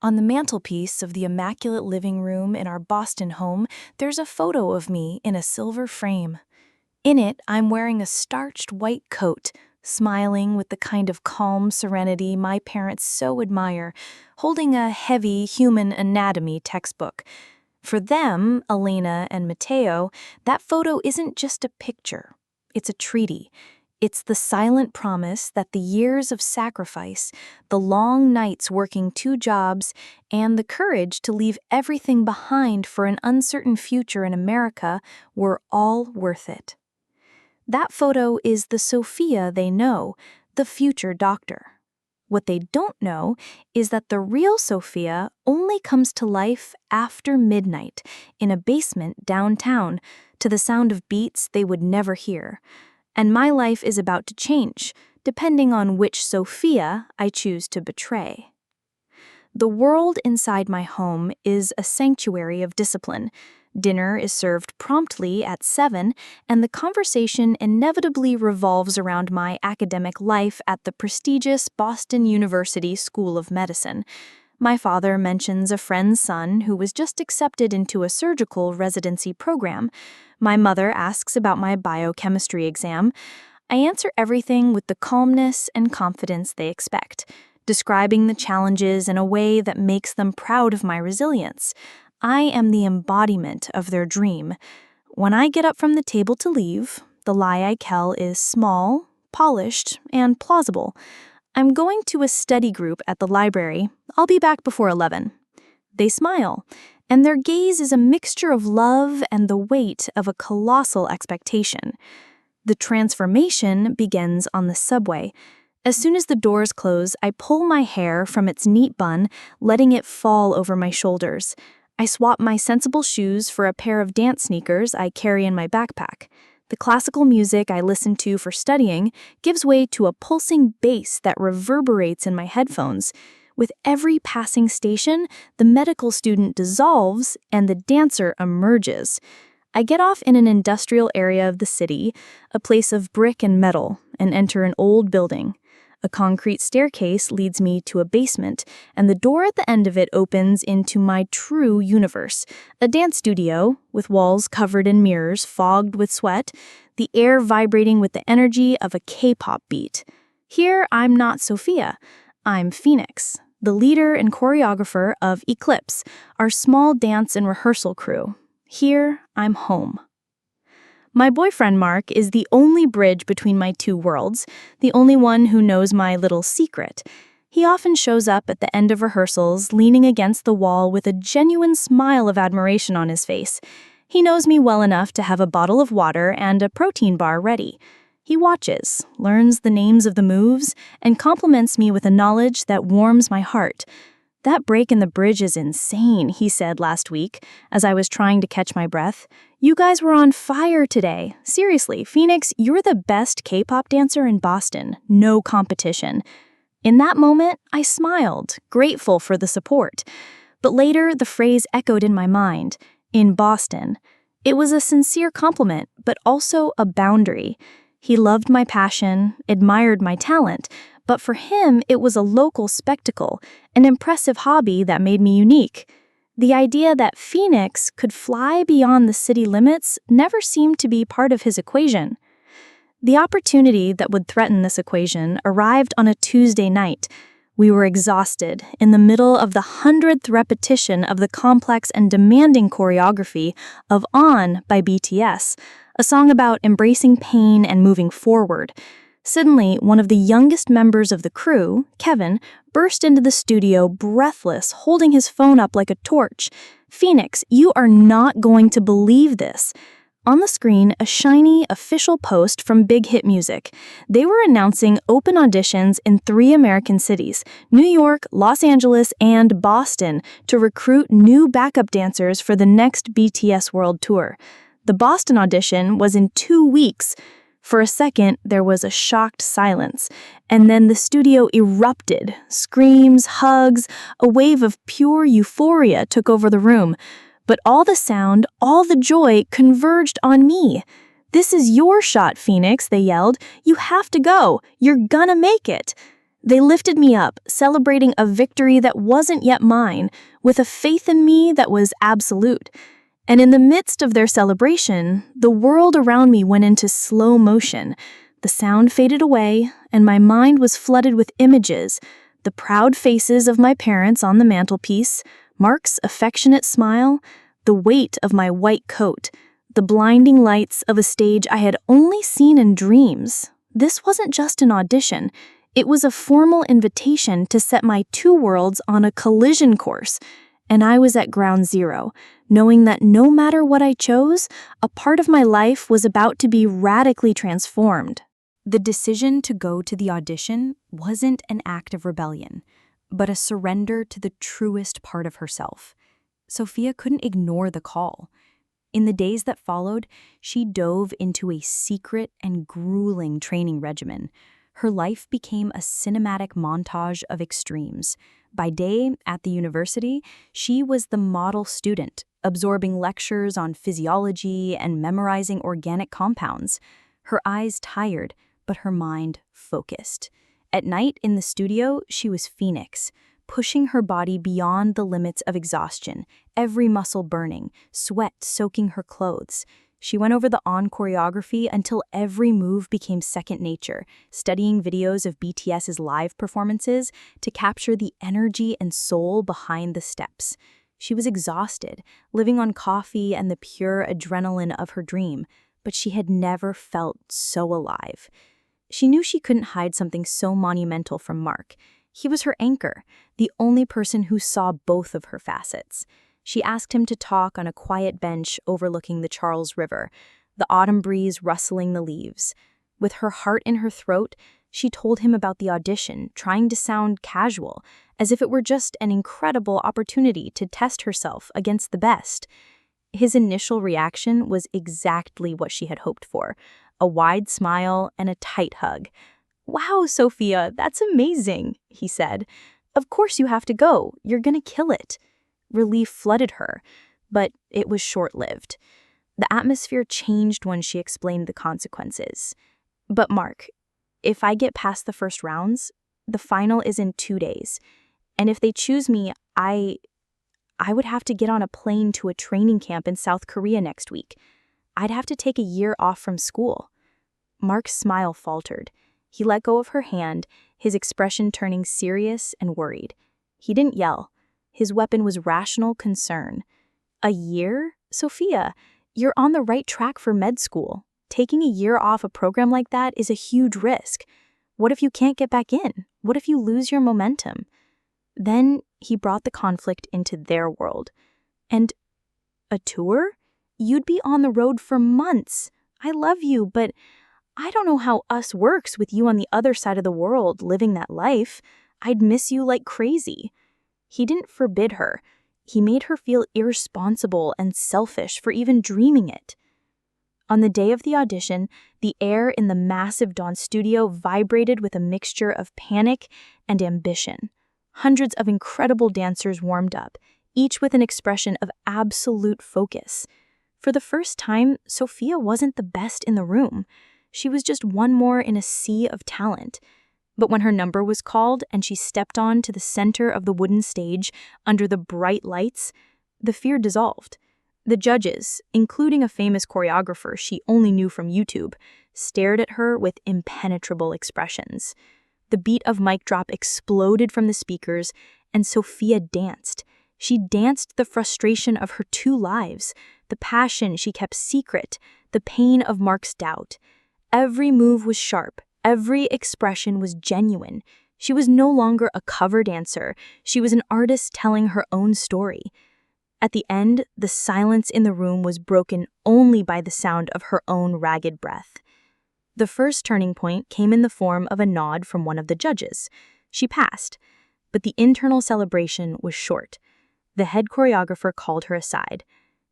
On the mantelpiece of the immaculate living room in our Boston home, there's a photo of me in a silver frame. In it, I'm wearing a starched white coat, smiling with the kind of calm serenity my parents so admire, holding a heavy human anatomy textbook. For them, Elena and Mateo, that photo isn't just a picture. It's a treaty. It's the silent promise that the years of sacrifice, the long nights working 2 jobs, and the courage to leave everything behind for an uncertain future in America were all worth it. That photo is the Sofia they know, the future doctor. What they don't know is that the real Sofia only comes to life after midnight in a basement downtown to the sound of beats they would never hear. And my life is about to change, depending on which Sofia I choose to betray. The world inside my home is a sanctuary of discipline. Dinner is served promptly at 7, and the conversation inevitably revolves around my academic life at the prestigious Boston University School of Medicine. My father mentions a friend's son who was just accepted into a surgical residency program. My mother asks about my biochemistry exam. I answer everything with the calmness and confidence they expect, describing the challenges in a way that makes them proud of my resilience. I am the embodiment of their dream. When I get up from the table to leave, the lie I tell is small, polished, and plausible. I'm going to a study group at the library. I'll be back before 11. They smile, and their gaze is a mixture of love and the weight of a colossal expectation. The transformation begins on the subway. As soon as the doors close, I pull my hair from its neat bun, letting it fall over my shoulders. I swap my sensible shoes for a pair of dance sneakers I carry in my backpack. The classical music I listen to for studying gives way to a pulsing bass that reverberates in my headphones. With every passing station, the medical student dissolves and the dancer emerges. I get off in an industrial area of the city, a place of brick and metal, and enter an old building. A concrete staircase leads me to a basement, and the door at the end of it opens into my true universe, a dance studio with walls covered in mirrors fogged with sweat, the air vibrating with the energy of a Kpop beat. Here, I'm not Sofia. I'm Phoenix, the leader and choreographer of Eclipse, our small dance and rehearsal crew. Here, I'm home. My boyfriend, Mark, is the only bridge between my 2 worlds, the only one who knows my little secret. He often shows up at the end of rehearsals, leaning against the wall with a genuine smile of admiration on his face. He knows me well enough to have a bottle of water and a protein bar ready. He watches, learns the names of the moves, and compliments me with a knowledge that warms my heart. "That break in the bridge is insane," he said last week, as I was trying to catch my breath. "You guys were on fire today. Seriously, Phoenix, you're the best K-pop dancer in Boston. No competition." In that moment, I smiled, grateful for the support. But later, the phrase echoed in my mind, "in Boston." It was a sincere compliment, but also a boundary. He loved my passion, admired my talent, but for him, it was a local spectacle, an impressive hobby that made me unique. The idea that Phoenix could fly beyond the city limits never seemed to be part of his equation. The opportunity that would threaten this equation arrived on a Tuesday night. We were exhausted, in the middle of the 100th repetition of the complex and demanding choreography of On by BTS, a song about embracing pain and moving forward. Suddenly, one of the youngest members of the crew, Kevin, burst into the studio breathless, holding his phone up like a torch. "Phoenix, you are not going to believe this." On the screen, a shiny, official post from Big Hit Music. They were announcing open auditions in 3 American cities, New York, Los Angeles, and Boston, to recruit new backup dancers for the next BTS World Tour. The Boston audition was in 2 weeks. For a second, there was a shocked silence, and then the studio erupted. Screams, hugs, a wave of pure euphoria took over the room. But all the sound, all the joy converged on me. "This is your shot, Phoenix," they yelled. "You have to go. You're gonna make it." They lifted me up, celebrating a victory that wasn't yet mine, with a faith in me that was absolute. And in the midst of their celebration, the world around me went into slow motion. The sound faded away, and my mind was flooded with images: the proud faces of my parents on the mantelpiece, Mark's affectionate smile, the weight of my white coat, the blinding lights of a stage I had only seen in dreams. This wasn't just an audition. It was a formal invitation to set my two worlds on a collision course, and I was at ground zero, knowing that no matter what I chose, a part of my life was about to be radically transformed. The decision to go to the audition wasn't an act of rebellion, but a surrender to the truest part of herself. Sofia couldn't ignore the call. In the days that followed, she dove into a secret and grueling training regimen. Her life became a cinematic montage of extremes. By day, at the university, she was the model student, absorbing lectures on physiology and memorizing organic compounds. Her eyes tired, but her mind focused. At night, in the studio, she was Phoenix, pushing her body beyond the limits of exhaustion, every muscle burning, sweat soaking her clothes. She went over the choreography until every move became second nature, studying videos of BTS's live performances to capture the energy and soul behind the steps. She was exhausted, living on coffee and the pure adrenaline of her dream, but she had never felt so alive. She knew she couldn't hide something so monumental from Mark. He was her anchor, the only person who saw both of her facets. She asked him to talk on a quiet bench overlooking the Charles River, the autumn breeze rustling the leaves. With her heart in her throat, she told him about the audition, trying to sound casual, as if it were just an incredible opportunity to test herself against the best. His initial reaction was exactly what she had hoped for: a wide smile and a tight hug. "Wow, Sofia, that's amazing," he said. "Of course you have to go. You're gonna kill it." Relief flooded her, but it was short-lived. The atmosphere changed when she explained the consequences. "But Mark, if I get past the first rounds, the final is in 2 days. And if they choose me, I would have to get on a plane to a training camp in South Korea next week. I'd have to take a year off from school." Mark's smile faltered. He let go of her hand, his expression turning serious and worried. He didn't yell. His weapon was rational concern. "A year? Sofia, you're on the right track for med school. Taking a year off a program like that is a huge risk. What if you can't get back in? What if you lose your momentum?" Then he brought the conflict into their world. "And a tour? You'd be on the road for months. I love you, but I don't know how us works with you on the other side of the world living that life. I'd miss you like crazy." He didn't forbid her. He made her feel irresponsible and selfish for even dreaming it. On the day of the audition, the air in the massive Dawn studio vibrated with a mixture of panic and ambition. Hundreds of incredible dancers warmed up, each with an expression of absolute focus. For the first time, Sofia wasn't the best in the room. She was just one more in a sea of talent. But when her number was called and she stepped on to the center of the wooden stage under the bright lights, the fear dissolved. The judges, including a famous choreographer she only knew from YouTube, stared at her with impenetrable expressions. The beat of mic drop exploded from the speakers, and Sofia danced. She danced the frustration of her two lives, the passion she kept secret, the pain of Mark's doubt. Every move was sharp. Every expression was genuine. She was no longer a cover dancer. She was an artist telling her own story. At the end, the silence in the room was broken only by the sound of her own ragged breath. The first turning point came in the form of a nod from one of the judges. She passed, but the internal celebration was short. The head choreographer called her aside.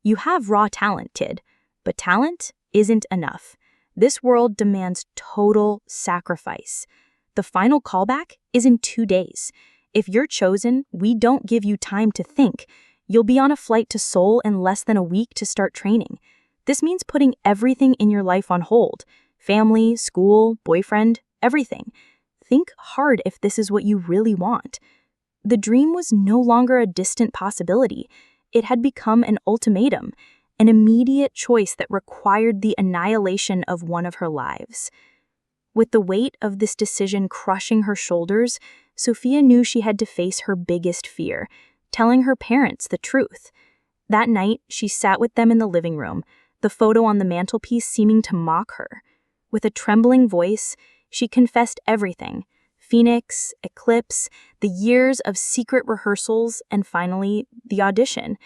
"You have raw talent, kid, but talent isn't enough. This world demands total sacrifice. The final callback is in 2 days. If you're chosen, we don't give you time to think. You'll be on a flight to Seoul in less than a week to start training. This means putting everything in your life on hold. Family, school, boyfriend, everything. think hard if this is what you really want. The dream was no longer a distant possibility. It had become an ultimatum, an immediate choice that required the annihilation of one of her lives. With the weight of this decision crushing her shoulders, Sofia knew she had to face her biggest fear, telling her parents the truth. That night, she sat with them in the living room, the photo on the mantelpiece seeming to mock her. With a trembling voice, she confessed everything: Phoenix, Eclipse, the years of secret rehearsals, and finally, the audition.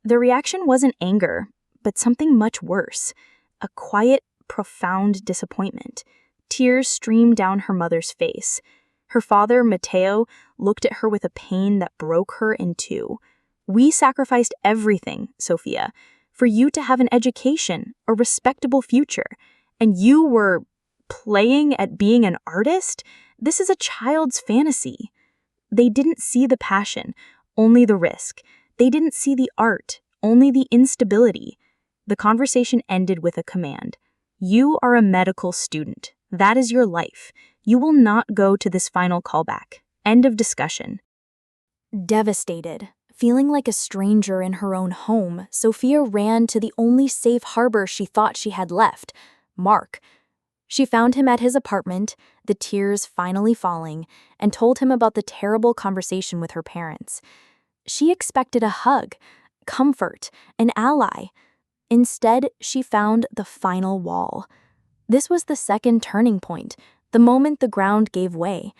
The reaction wasn't anger, but something much worse: a quiet, profound disappointment. Tears streamed down her mother's face. Her father, Mateo, looked at her with a pain that broke her in two. "We sacrificed everything, Sofia, for you to have an education, a respectable future, and you were playing at being an artist? This is a child's fantasy." They didn't see the passion, only the risk. They didn't see the art, only the instability. The conversation ended with a command. "You are a medical student. That is your life. You will not go to this final callback. End of discussion." Devastated, feeling like a stranger in her own home, Sofia ran to the only safe harbor she thought she had left: Mark. She found him at his apartment, the tears finally falling, and told him about the terrible conversation with her parents. She expected a hug, comfort, an ally. Instead, she found the final wall. This was the second turning point, the moment the ground gave way.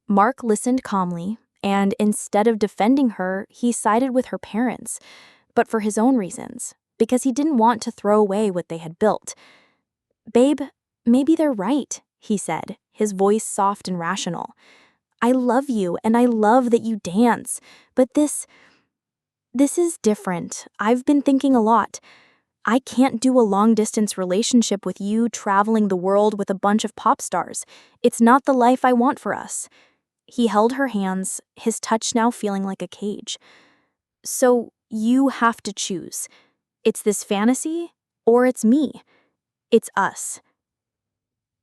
Mark listened calmly, and instead of defending her, he sided with her parents, but for his own reasons, because he didn't want to throw away what they had built. "Babe, maybe they're right," he said, his voice soft and rational. "I love you, and I love that you dance, but this is different. I've been thinking a lot. I can't do a long-distance relationship with you traveling the world with a bunch of pop stars. It's not the life I want for us." He held her hands, his touch now feeling like a cage. "So you have to choose. It's this fantasy, or it's me. It's us."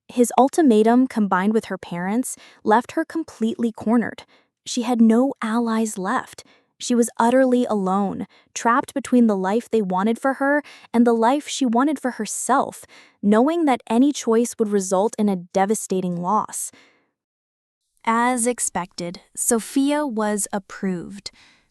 His ultimatum, combined with her parents, left her completely cornered. She had no allies left. She was utterly alone, trapped between the life they wanted for her and the life she wanted for herself, knowing that any choice would result in a devastating loss. As expected, Sofia was approved.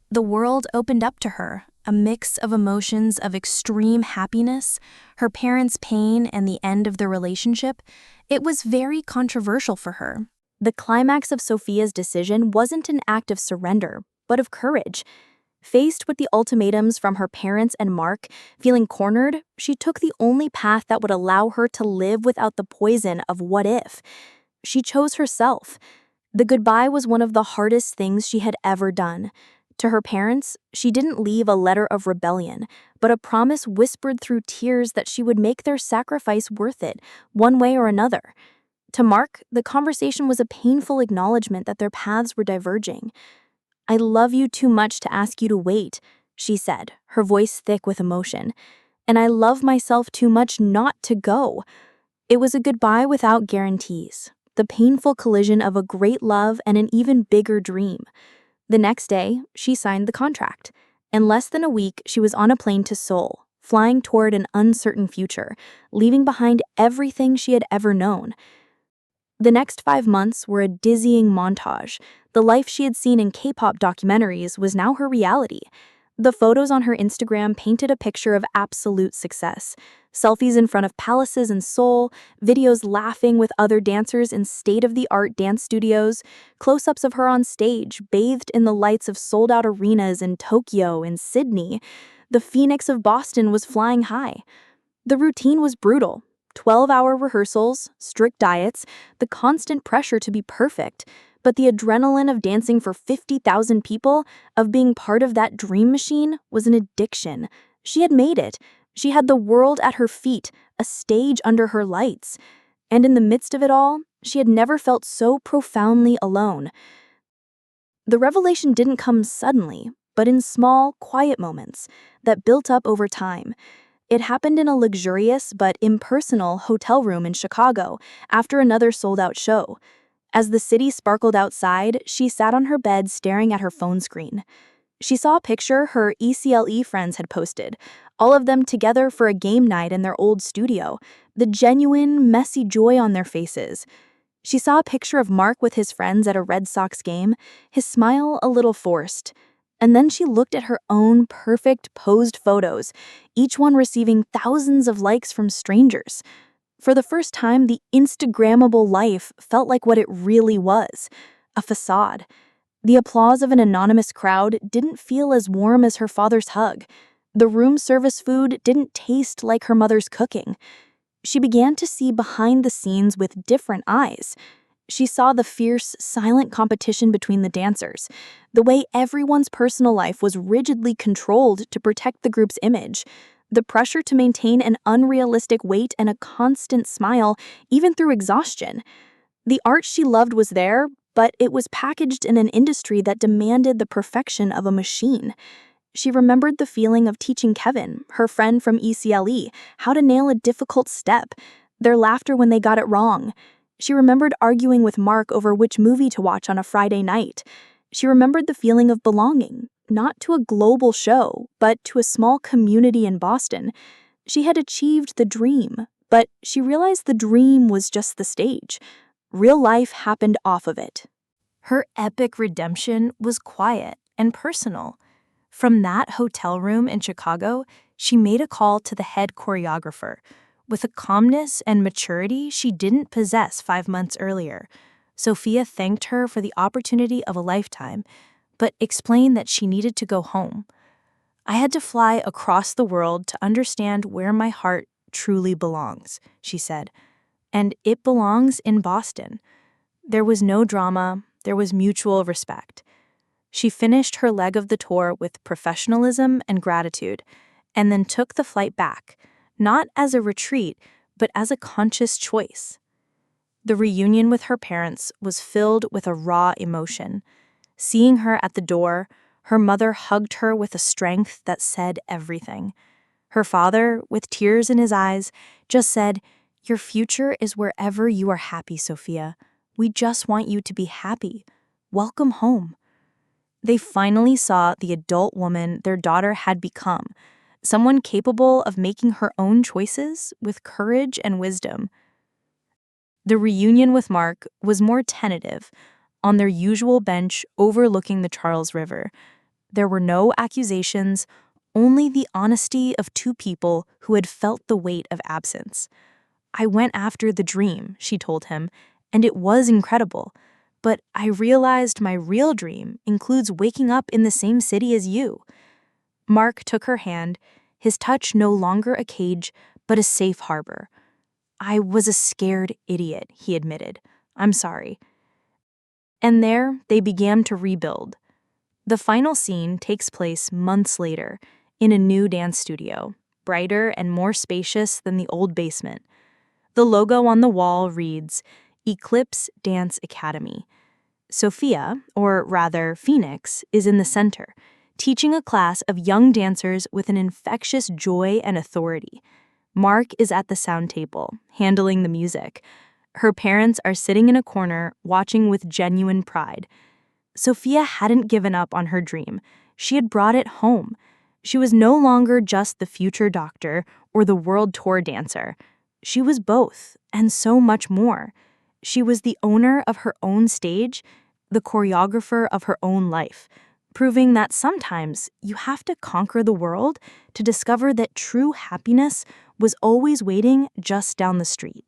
The world opened up to her, a mix of emotions of extreme happiness, her parents' pain, and the end of the relationship. It was very controversial for her. The climax of Sofia's decision wasn't an act of surrender, but of courage. Faced with the ultimatums from her parents and Mark, feeling cornered, she took the only path that would allow her to live without the poison of what if. She chose herself. The goodbye was one of the hardest things she had ever done. To her parents, she didn't leave a letter of rebellion, but a promise whispered through tears that she would make their sacrifice worth it, one way or another. To Mark, the conversation was a painful acknowledgement that their paths were diverging. "I love you too much to ask you to wait," she said, her voice thick with emotion. "And I love myself too much not to go." It was a goodbye without guarantees, the painful collision of a great love and an even bigger dream. The next day, she signed the contract. In less than a week, she was on a plane to Seoul, flying toward an uncertain future, leaving behind everything she had ever known. The next 5 months were a dizzying montage. The life she had seen in Kpop documentaries was now her reality. The photos on her Instagram painted a picture of absolute success. Selfies in front of palaces in Seoul, videos laughing with other dancers in state-of-the-art dance studios, close-ups of her on stage, bathed in the lights of sold-out arenas in Tokyo and Sydney. The Phoenix of Boston was flying high. The routine was brutal. 12-hour rehearsals, strict diets, the constant pressure to be perfect. But the adrenaline of dancing for 50,000 people, of being part of that dream machine, was an addiction. She had made it. She had the world at her feet, a stage under her lights. And in the midst of it all, she had never felt so profoundly alone. The revelation didn't come suddenly, but in small, quiet moments that built up over time. It happened in a luxurious but impersonal hotel room in Chicago after another sold-out show. As the city sparkled outside, she sat on her bed staring at her phone screen. She saw a picture her ECLE friends had posted, all of them together for a game night in their old studio, the genuine, messy joy on their faces. She saw a picture of Mark with his friends at a Red Sox game, his smile a little forced. And then she looked at her own perfect posed photos, each one receiving thousands of likes from strangers. For the first time, the Instagrammable life felt like what it really was, a facade. The applause of an anonymous crowd didn't feel as warm as her father's hug. The room service food didn't taste like her mother's cooking. She began to see behind the scenes with different eyes. She saw the fierce, silent competition between the dancers, the way everyone's personal life was rigidly controlled to protect the group's image, the pressure to maintain an unrealistic weight and a constant smile, even through exhaustion. The art she loved was there, but it was packaged in an industry that demanded the perfection of a machine. She remembered the feeling of teaching Kevin, her friend from ECLE, how to nail a difficult step, their laughter when they got it wrong. She remembered arguing with Mark over which movie to watch on a Friday night. She remembered the feeling of belonging, not to a global show, but to a small community in Boston. She had achieved the dream, but she realized the dream was just the stage. Real life happened off of it. Her epic redemption was quiet and personal. From that hotel room in Chicago, she made a call to the head choreographer, with a calmness and maturity she didn't possess 5 months earlier. Sofia thanked her for the opportunity of a lifetime, but explained that she needed to go home. "I had to fly across the world to understand where my heart truly belongs," she said. "And it belongs in Boston." There was no drama, there was mutual respect. She finished her leg of the tour with professionalism and gratitude, and then took the flight back, not as a retreat, but as a conscious choice. The reunion with her parents was filled with a raw emotion. Seeing her at the door, her mother hugged her with a strength that said everything. Her father, with tears in his eyes, just said, "Your future is wherever you are happy, Sofia. We just want you to be happy. Welcome home." They finally saw the adult woman their daughter had become, someone capable of making her own choices with courage and wisdom. The reunion with Mark was more tentative, on their usual bench overlooking the Charles River. There were no accusations, only the honesty of two people who had felt the weight of absence. "I went after the dream," she told him, "and it was incredible. But I realized my real dream includes waking up in the same city as you." Mark took her hand, his touch no longer a cage, but a safe harbor. "I was a scared idiot," he admitted. "I'm sorry." And there, they began to rebuild. The final scene takes place months later, in a new dance studio, brighter and more spacious than the old basement. The logo on the wall reads, "Eclipse Dance Academy." Sofia, or rather Phoenix, is in the center, teaching a class of young dancers with an infectious joy and authority. Mark is at the sound table, handling the music. Her parents are sitting in a corner, watching with genuine pride. Sofia hadn't given up on her dream. She had brought it home. She was no longer just the future doctor or the world tour dancer. She was both, and so much more. She was the owner of her own stage, the choreographer of her own life, proving that sometimes you have to conquer the world to discover that true happiness was always waiting just down the street.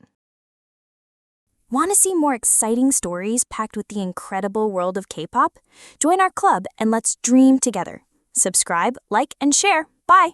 Want to see more exciting stories packed with the incredible world of K-pop? Join our club and let's dream together. Subscribe, like, and share. Bye!